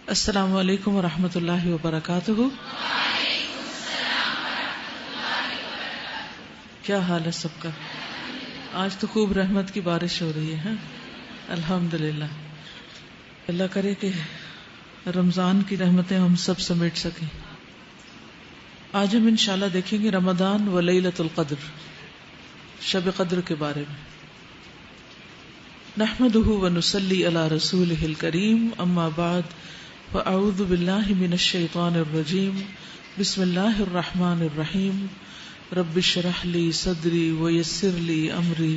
السلام علیکم ورحمۃ اللہ وبرکاتہ۔ کیا حال ہے سب کا؟ آج تو خوب رحمت کی بارش ہو رہی ہے، الحمدللہ۔ اللہ کرے کہ رمضان کی رحمتیں ہم سب سمیٹ سکیں۔ آج ہم انشاءاللہ دیکھیں گے رمضان و لیلۃ القدر، شب قدر کے بارے میں۔ نحمدہ ونصلی علی رسولہ الکریم، اما بعد فاعوذ باللہ من الشیطان الرجیم، بسم اللہ الرحمن الرحیم۔ رب اشرح لی صدری ویسر لی امری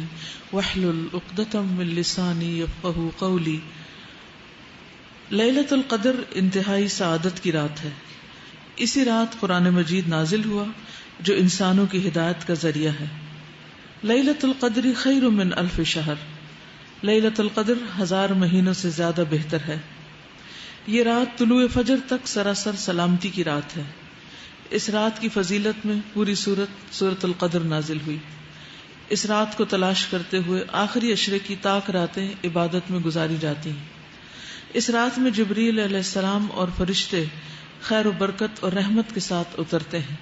واحلل عقدۃ من لسانی یفقہوا قولی۔ لیلۃ القدر انتہائی سعادت کی رات ہے۔ اسی رات قرآن مجید نازل ہوا جو انسانوں کی ہدایت کا ذریعہ ہے۔ لیلۃ القدر خیر من الف شہر، لیلۃ القدر 1000 مہینوں سے زیادہ بہتر ہے۔ یہ رات طلوع فجر تک سراسر سلامتی کی رات ہے۔ اس رات کی فضیلت میں پوری سورۃ القدر نازل ہوئی۔ اس رات کو تلاش کرتے ہوئے آخری عشرے کی طاق راتیں عبادت میں گزاری جاتی ہیں۔ اس رات میں جبریل علیہ السلام اور فرشتے خیر و برکت اور رحمت کے ساتھ اترتے ہیں،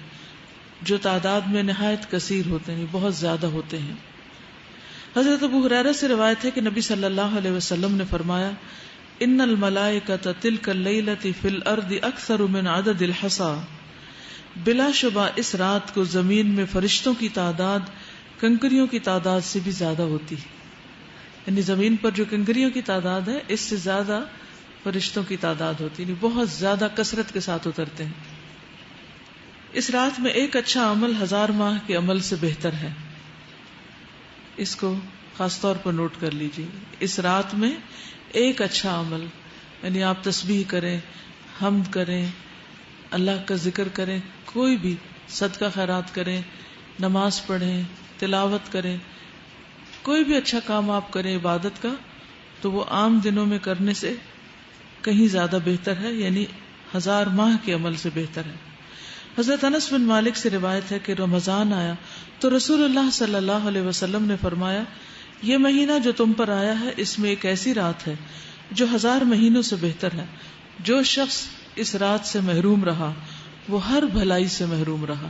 جو تعداد میں نہایت کثیر ہوتے ہیں، بہت زیادہ ہوتے ہیں۔ حضرت ابو ہریرہ سے روایت ہے کہ نبی صلی اللہ علیہ وسلم نے فرمایا، ان الملائکۃ تلک اللیلۃ فی الارض اکثر من عدد الحصى، بلا شبہ اس رات کو زمین میں فرشتوں کی تعداد کنکریوں کی تعداد سے بھی زیادہ ہوتی ہے۔ یعنی زمین پر جو کنکریوں کی تعداد ہے اس سے زیادہ فرشتوں کی تعداد ہوتی ہے، یعنی بہت زیادہ کثرت کے ساتھ اترتے ہیں۔ اس رات میں ایک اچھا عمل 1000 ماہ کے عمل سے بہتر ہے۔ اس کو خاص طور پر نوٹ کر لیجیے۔ اس رات میں ایک اچھا عمل، یعنی آپ تسبیح کریں، حمد کریں، اللہ کا ذکر کریں، کوئی بھی صدقہ خیرات کریں، نماز پڑھیں، تلاوت کریں، کوئی بھی اچھا کام آپ کریں عبادت کا، تو وہ عام دنوں میں کرنے سے کہیں زیادہ بہتر ہے، یعنی 1000 ماہ کے عمل سے بہتر ہے۔ حضرت انس بن مالک سے روایت ہے کہ رمضان آیا تو رسول اللہ صلی اللہ علیہ وسلم نے فرمایا، یہ مہینہ جو تم پر آیا ہے اس میں ایک ایسی رات ہے جو 1000 مہینوں سے بہتر ہے۔ جو شخص اس رات سے محروم رہا وہ ہر بھلائی سے محروم رہا۔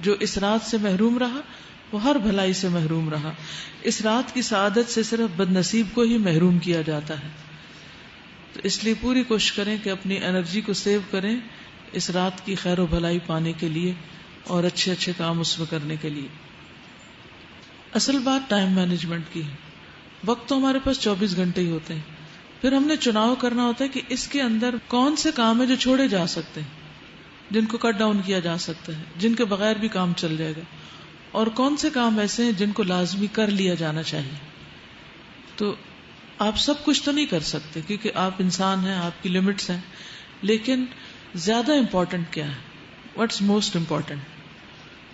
جو اس رات سے محروم رہا وہ ہر بھلائی سے محروم رہا۔ اس رات کی سعادت سے صرف بد نصیب کو ہی محروم کیا جاتا ہے۔ تو اس لیے پوری کوشش کریں کہ اپنی انرجی کو سیو کریں اس رات کی خیر و بھلائی پانے کے لیے اور اچھے اچھے کام اس میں کرنے کے لیے۔ اصل بات ٹائم مینجمنٹ کی ہے۔ وقت تو ہمارے پاس 24 گھنٹے ہی ہوتے ہیں، پھر ہم نے چناؤ کرنا ہوتا ہے کہ اس کے اندر کون سے کام ہیں جو چھوڑے جا سکتے ہیں، جن کو کٹ ڈاؤن کیا جا سکتا ہے، جن کے بغیر بھی کام چل جائے گا، اور کون سے کام ایسے ہیں جن کو لازمی کر لیا جانا چاہیے۔ تو آپ سب کچھ تو نہیں کر سکتے کیونکہ آپ انسان ہیں، آپ کی لمٹس ہیں، لیکن زیادہ امپورٹنٹ کیا ہے، واٹس موسٹ امپورٹنٹ،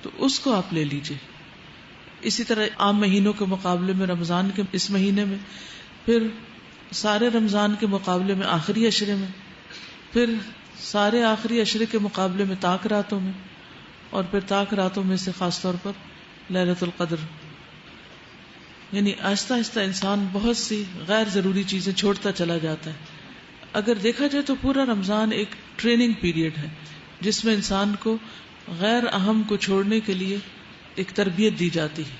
تو اس کو آپ لے لیجئے۔ اسی طرح عام مہینوں کے مقابلے میں رمضان کے اس مہینے میں، پھر سارے رمضان کے مقابلے میں آخری عشرے میں، پھر سارے آخری عشرے کے مقابلے میں طاق راتوں میں، اور پھر طاق راتوں میں سے خاص طور پر لیلۃ القدر۔ یعنی آہستہ آہستہ انسان بہت سی غیر ضروری چیزیں چھوڑتا چلا جاتا ہے۔ اگر دیکھا جائے تو پورا رمضان ایک ٹریننگ پیریڈ ہے جس میں انسان کو غیر اہم کو چھوڑنے کے لیے ایک تربیت دی جاتی ہے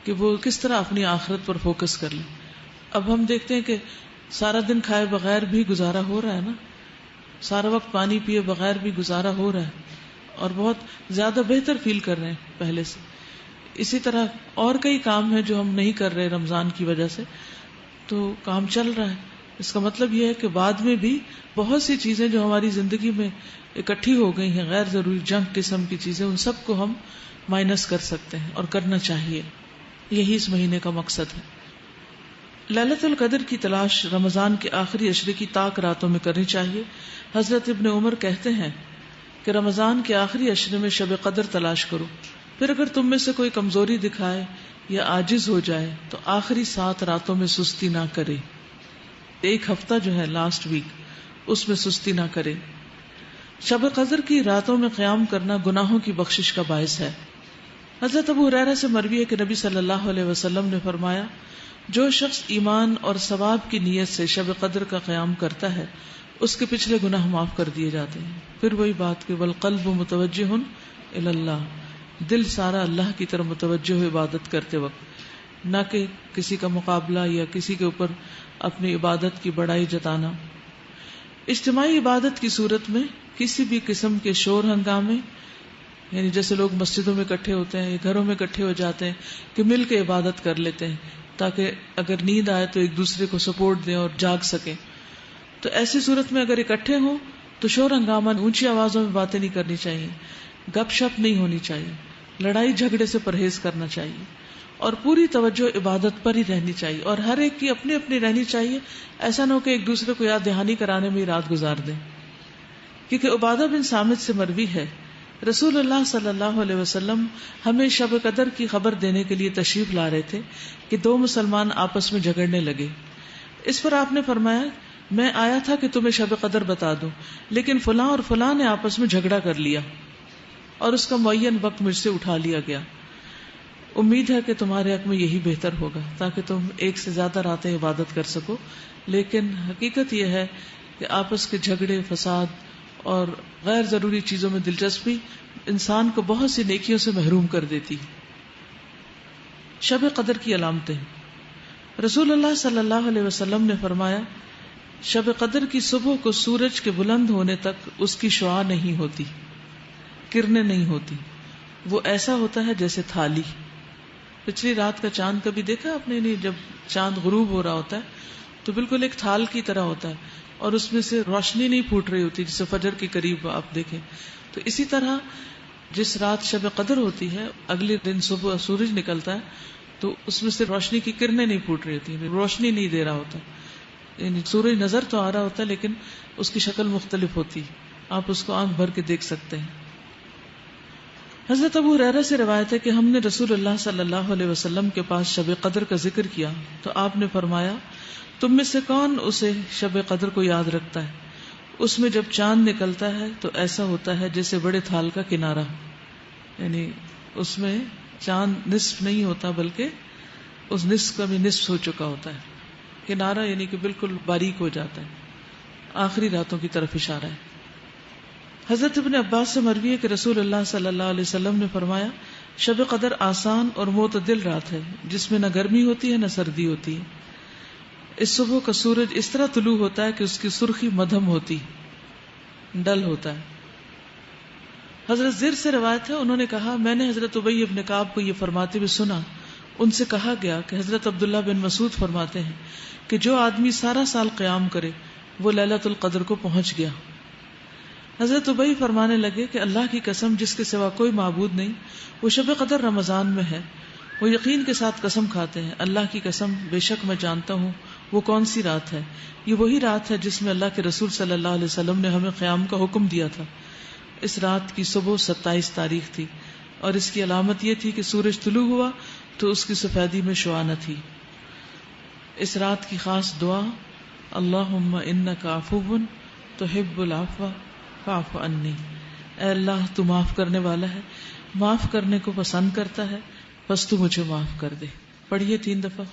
کہ وہ کس طرح اپنی آخرت پر فوکس کر لیں۔ اب ہم دیکھتے ہیں کہ سارا دن کھائے بغیر بھی گزارا ہو رہا ہے نا، سارا وقت پانی پیے بغیر بھی گزارا ہو رہا ہے، اور بہت زیادہ بہتر فیل کر رہے ہیں پہلے سے۔ اسی طرح اور کئی کام ہیں جو ہم نہیں کر رہے رمضان کی وجہ سے، تو کام چل رہا ہے۔ اس کا مطلب یہ ہے کہ بعد میں بھی بہت سی چیزیں جو ہماری زندگی میں اکٹھی ہو گئی ہیں، غیر ضروری جنک قسم کی چیزیں، ان سب کو ہم مائنس کر سکتے ہیں اور کرنا چاہیے۔ یہی اس مہینے کا مقصد ہے۔ لیلۃ القدر کی تلاش رمضان کے آخری عشرے کی طاق راتوں میں کرنی چاہیے۔ حضرت ابن عمر کہتے ہیں کہ رمضان کے آخری عشرے میں شب قدر تلاش کرو، پھر اگر تم میں سے کوئی کمزوری دکھائے یا عاجز ہو جائے تو آخری 7 راتوں میں سستی نہ کرے۔ ایک ہفتہ جو ہے لاسٹ ویک، اس میں سستی نہ کرے۔ شب قدر کی راتوں میں قیام کرنا گناہوں کی بخشش کا باعث ہے۔ حضرت ابو ہریرہ سے مروی ہے کہ نبی صلی اللہ علیہ وسلم نے فرمایا، جو شخص ایمان اور ثواب کی نیت سے شب قدر کا قیام کرتا ہے اس کے پچھلے گناہ معاف کر دیے جاتے ہیں. پھر وہی بات کہ والقلب متوجہ الی اللہ، دل سارا اللہ کی طرف متوجہ ہو عبادت کرتے وقت، نہ کہ کسی کا مقابلہ یا کسی کے اوپر اپنی عبادت کی بڑائی جتانا. اجتماعی عبادت کی صورت میں کسی بھی قسم کے شور ہنگامے، یعنی جیسے لوگ مسجدوں میں اکٹھے ہوتے ہیں یا گھروں میں اکٹھے ہو جاتے ہیں کہ مل کے عبادت کر لیتے ہیں تاکہ اگر نیند آئے تو ایک دوسرے کو سپورٹ دیں اور جاگ سکیں. تو ایسی صورت میں اگر اکٹھے ہوں تو شور ہنگامہ، اونچی آوازوں میں باتیں نہیں کرنی چاہیے، گپ شپ نہیں ہونی چاہیے، لڑائی جھگڑے سے پرہیز کرنا چاہیے اور پوری توجہ عبادت پر ہی رہنی چاہیے، اور ہر ایک کی اپنی اپنی رہنی چاہیے. ایسا نہ ہو کہ ایک دوسرے کو یاد دہانی کرانے میں ہی رات گزار دیں. کیونکہ عبادہ بن صامت سے مروی ہے رسول اللہ صلی اللہ علیہ وسلم ہمیں شب قدر کی خبر دینے کے لیے تشریف لا رہے تھے کہ دو مسلمان آپس میں جھگڑنے لگے. اس پر آپ نے فرمایا میں آیا تھا کہ تمہیں شب قدر بتا دوں، لیکن فلاں اور فلاں نے آپس میں جھگڑا کر لیا اور اس کا معین وقت مجھ سے اٹھا لیا گیا. امید ہے کہ تمہارے حق میں یہی بہتر ہوگا تاکہ تم ایک سے زیادہ راتیں عبادت کر سکو. لیکن حقیقت یہ ہے کہ آپس کے جھگڑے، فساد اور غیر ضروری چیزوں میں دلچسپی انسان کو بہت سی نیکیوں سے محروم کر دیتی. شب قدر کی علامتیں. رسول اللہ صلی اللہ علیہ وسلم نے فرمایا شب قدر کی صبح کو سورج کے بلند ہونے تک اس کی شعاع نہیں ہوتی، کرنیں نہیں ہوتی، وہ ایسا ہوتا ہے جیسے تھالی. پچھلی رات کا چاند کبھی دیکھا آپ نے؟ نہیں. جب چاند غروب ہو رہا ہوتا ہے تو بالکل ایک تھال کی طرح ہوتا ہے اور اس میں سے روشنی نہیں پھوٹ رہی ہوتی جسے فجر کے قریب آپ دیکھیں. تو اسی طرح جس رات شب قدر ہوتی ہے اگلے دن صبح سورج نکلتا ہے تو اس میں سے روشنی کی کرنیں نہیں پھوٹ رہی ہوتی، روشنی نہیں دے رہا ہوتا، یعنی سورج نظر تو آ رہا ہوتا ہے لیکن اس کی شکل مختلف ہوتی، آپ اس کو آنکھ بھر کے دیکھ سکتے ہیں. حضرت ابو ہریرہ سے روایت ہے کہ ہم نے رسول اللہ صلی اللہ علیہ وسلم کے پاس شب قدر کا ذکر کیا تو آپ نے فرمایا تم میں سے کون اسے شب قدر کو یاد رکھتا ہے؟ اس میں جب چاند نکلتا ہے تو ایسا ہوتا ہے جیسے بڑے تھال کا کنارہ، یعنی اس میں چاند نصف نہیں ہوتا بلکہ اس نصف کا بھی نصف ہو چکا ہوتا ہے. کنارہ یعنی کہ بالکل باریک ہو جاتا ہے. آخری راتوں کی طرف اشارہ ہے. حضرت ابن عباس سے مروی ہے کہ رسول اللہ صلی اللہ علیہ وسلم نے فرمایا شب قدر آسان اور معتدل رات ہے جس میں نہ گرمی ہوتی ہے نہ سردی ہوتی ہے. اس صبح کا سورج اس طرح طلوع ہوتا ہے کہ اس کی سرخی مدھم ہوتی، ڈل ہوتا ہے. حضرت زر سے روایت ہے انہوں نے کہا میں نے حضرت ابی ابن کعب کو یہ فرماتے ہوئے سنا. ان سے کہا گیا کہ حضرت عبداللہ بن مسعود فرماتے ہیں کہ جو آدمی سارا سال قیام کرے وہ لیلۃ القدر کو پہنچ گیا. حضرت ابی فرمانے لگے کہ اللہ کی قسم جس کے سوا کوئی معبود نہیں، وہ شب قدر رمضان میں ہے. وہ یقین کے ساتھ قسم کھاتے ہیں اللہ کی قسم بے شک میں جانتا ہوں وہ کون سی رات ہے. یہ وہی رات ہے جس میں اللہ کے رسول صلی اللہ علیہ وسلم نے ہمیں قیام کا حکم دیا تھا. اس رات کی صبح 27 تاریخ تھی اور اس کی علامت یہ تھی کہ سورج طلوع ہوا تو اس کی سفیدی میں شعاع نہ تھی. اس رات کی خاص دعا اللہم انک عفو تحب العفو فاعف عنی، اے اللہ تو معاف کرنے والا ہے، معاف کرنے کو پسند کرتا ہے، بس تو مجھے معاف کر دے. پڑھیے 3 دفعہ.